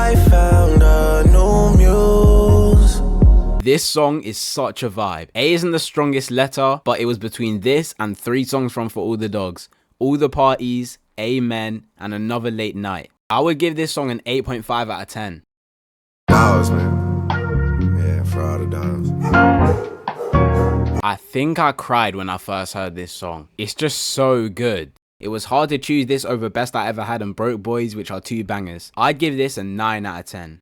I found a new muse. This song is such a vibe. A isn't the strongest letter, but it was between this and 3 songs from For All the Dogs, All the Parties, Amen, and Another Late Night. I would give this song an 8.5 out of 10. Dollars, man. Yeah, for all the dollars. I think I cried when I first heard this song. It's just so good. It was hard to choose this over Best I Ever Had and Broke Boys, which are 2 bangers. I'd give this a 9 out of 10.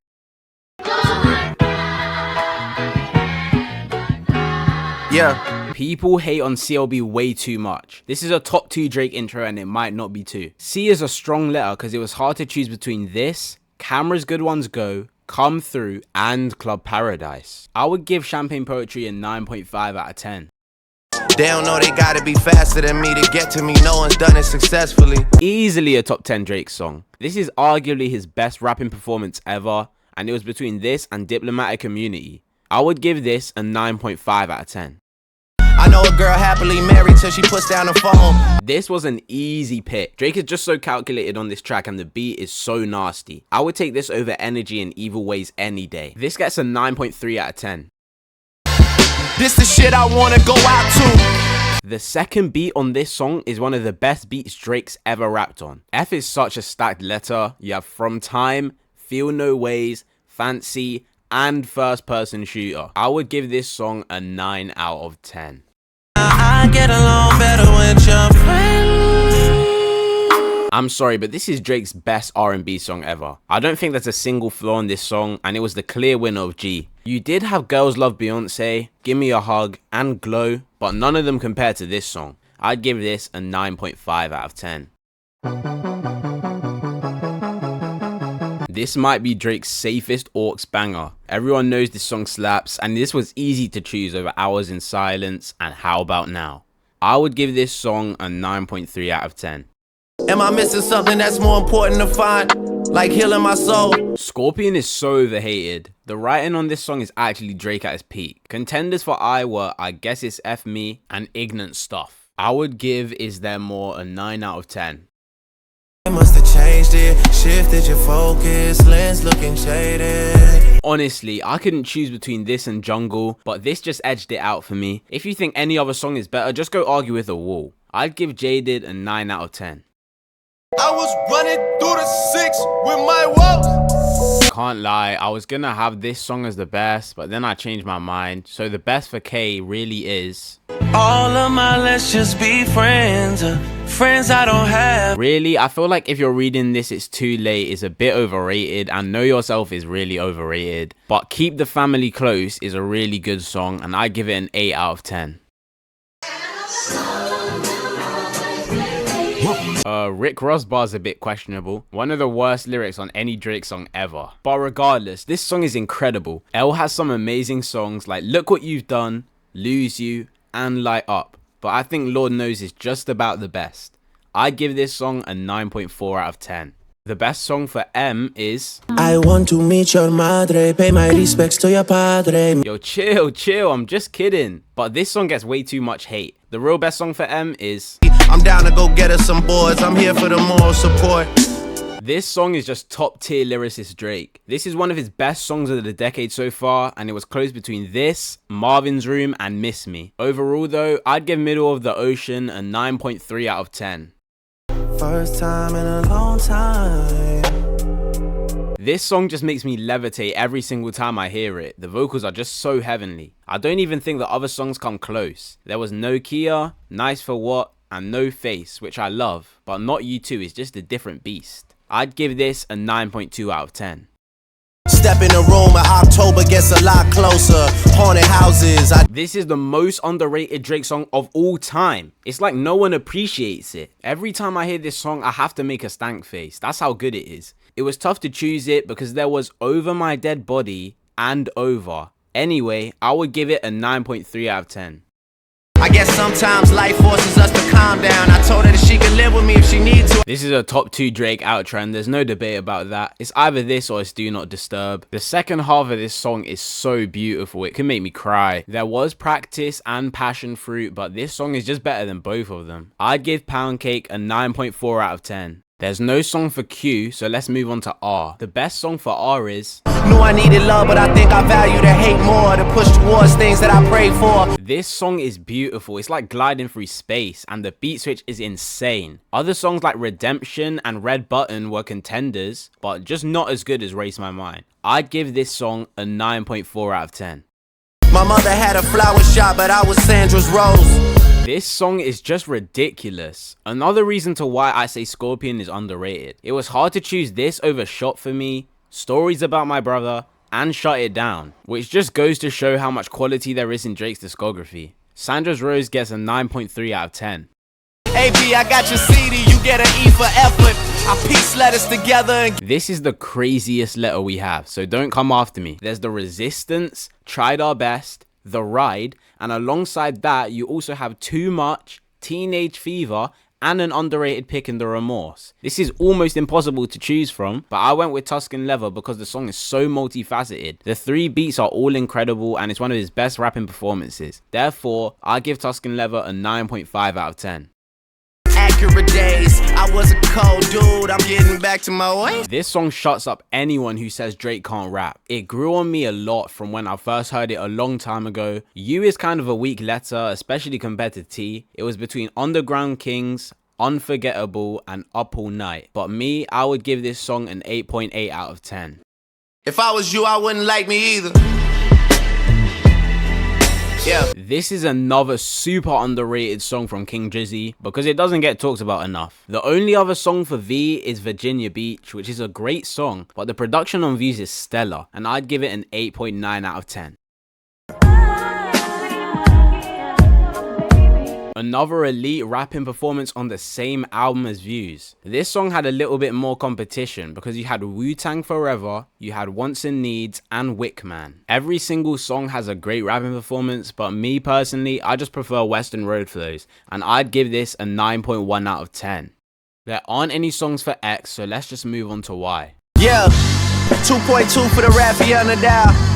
Yeah. People hate on CLB way too much. This is a top 2 Drake intro and it might not be 2. C is a strong letter because it was hard to choose between this, Camera's Good Ones Go, Come Through, and Club Paradise. I would give Champagne Poetry a 9.5 out of 10. They don't know they gotta be faster than me to get to me. No one's done it successfully. Easily a top 10 Drake song. This is arguably his best rapping performance ever, and it was between this and Diplomatic Community. I would give this a 9.5 out of 10. I know a girl happily married till she puts down the phone. This was an easy pick. Drake is just so calculated on this track and the beat is so nasty. I would take this over Energy and Evil Ways any day. This gets a 9.3 out of 10. This the shit I wanna go out to. The second beat on this song is one of the best beats Drake's ever rapped on. F is such a stacked letter. You have From Time, Feel No Ways, Fancy, and First Person Shooter. I would give this song a 9 out of 10. I get along better with your friends. I'm sorry, but this is Drake's best R&B song ever. I don't think there's a single flaw in this song, and it was the clear winner of G. You did have Girls Love Beyonce, Give Me a Hug, and Glow, but none of them compare to this song. I'd give this a 9.5 out of 10. This might be Drake's safest aux banger. Everyone knows this song slaps, and this was easy to choose over Hours in Silence and How About Now. I would give this song a 9.3 out of 10. Am I missing something that's more important to find? Like healing my soul? Scorpion is so overhated. The writing on this song is actually Drake at his peak. Contenders for I were I Guess It's F Me and Ignorant Stuff. I would give Is There More a 9 out of 10. It must have changed it, shifted your focus, lens looking shaded. Honestly, I couldn't choose between this and Jungle, but this just edged it out for me. If you think any other song is better, just go argue with a wall. I'd give Jaded a 9 out of 10. I was running through the 6 with my woes. Can't lie, I was gonna have this song as the best, but then I changed my mind. So the best for K really is All of my let's just be friends, friends I don't have. Really, I feel like if you're reading this, It's Too Late is a bit overrated, and Know Yourself is really overrated. But Keep the Family Close is a really good song, and I give it an 8 out of 10. Rick Ross bar's a bit questionable. One of the worst lyrics on any Drake song ever. But regardless, this song is incredible. L has some amazing songs like Look What You've Done, Lose You, and Light Up. But I think Lord Knows is just about the best. I'd give this song a 9.4 out of 10. The best song for M is I want to meet your madre, pay my respects to your padre. Yo, chill, I'm just kidding. But this song gets way too much hate. The real best song for M is I'm down to go get us some boards, I'm here for the moral support. This song is just top tier lyricist Drake. This is one of his best songs of the decade so far, and it was close between this, Marvin's Room, and Miss Me. Overall though, I'd give Middle of the Ocean a 9.3 out of 10. First time in a long time. This song just makes me levitate every single time I hear it. The vocals are just so heavenly. I don't even think the other songs come close. There was No Kia, Nice for What, and No Face, which I love, but Not You Too is just a different beast. I'd give this a 9.2 out of 10. Step in the room and October gets a lot closer. Haunted houses. This is the most underrated Drake song of all time. It's like no one appreciates it. Every time I hear this song, I have to make a stank face. That's how good it is. It was tough to choose it because there was Over My Dead Body and Over. Anyway, I would give it a 9.3 out of 10. I guess sometimes life forces us to calm down. I told her that she could live with me if she needs to. This is a top 2 Drake outro and there's no debate about that. It's either this or it's Do Not Disturb. The second half of this song is so beautiful, it can make me cry. There was Practice and Passion Fruit, but this song is just better than both of them. I'd give Pound Cake a 9.4 out of 10. There's no song for Q, so let's move on to R. The best song for R is Knew I needed love, but I think I value the hate more. To push towards things that I pray for. This song is beautiful. It's like gliding through space, and the beat switch is insane. Other songs like Redemption and Red Button were contenders, but just not as good as Race My Mind. I'd give this song a 9.4 out of 10. My mother had a flower shop, but I was Sandra's rose. This song is just ridiculous. Another reason to why I say Scorpion is underrated. It was hard to choose this over Shot for Me, Stories About My Brother, and Shut It Down, which just goes to show how much quality there is in Drake's discography. Sandra's Rose gets a 9.3 out of 10. AB, I got your CD, you get an E for effort. I piece letters together and This is the craziest letter we have, so don't come after me. There's the Resistance, Tried Our Best, The Ride, and alongside that you also have Too Much, Teenage Fever, and an underrated pick in The Remorse. This is almost impossible to choose from, but I went with Tuscan Leather because the song is so multifaceted. The 3 beats are all incredible and it's one of his best rapping performances. Therefore, I give Tuscan Leather a 9.5 out of 10. accurate days. I was a cold dude, I'm getting back to my way. This song shuts up anyone who says Drake can't rap. It grew on me a lot from when I first heard it a long time ago. You is kind of a weak letter, especially compared to T. It was between Underground Kings, Unforgettable, and Up All Night. But me, I would give this song an 8.8 out of 10. If I was you, I wouldn't like me either. Yeah. This is another super underrated song from King Drizzy because it doesn't get talked about enough. The only other song for V is Virginia Beach, which is a great song, but the production on Views is stellar, and I'd give it an 8.9 out of 10. Another elite rapping performance on the same album as Views. This song had a little bit more competition because you had Wu-Tang Forever, you had Wants and Needs, and Wickman. Every single song has a great rapping performance, but me personally, I just prefer Western Road Flows, and I'd give this a 9.1 out of 10. There aren't any songs for X, so let's just move on to Y. Yeah, 2.2 for the Raffiana Dow.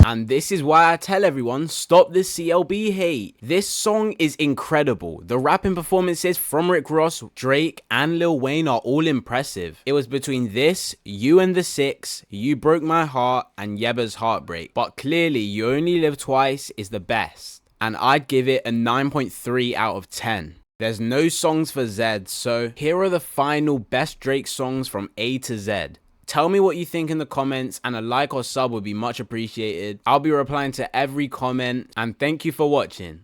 And this is why I tell everyone, stop the CLB hate. This song is incredible. The rapping performances from Rick Ross, Drake, and Lil Wayne are all impressive. It was between this, You and the Six, You Broke My Heart, and Yebba's Heartbreak. But clearly, You Only Live Twice is the best. And I'd give it a 9.3 out of 10. There's no songs for Z, so here are the final best Drake songs from A to Z. Tell me what you think in the comments, and a like or sub would be much appreciated. I'll be replying to every comment, and thank you for watching.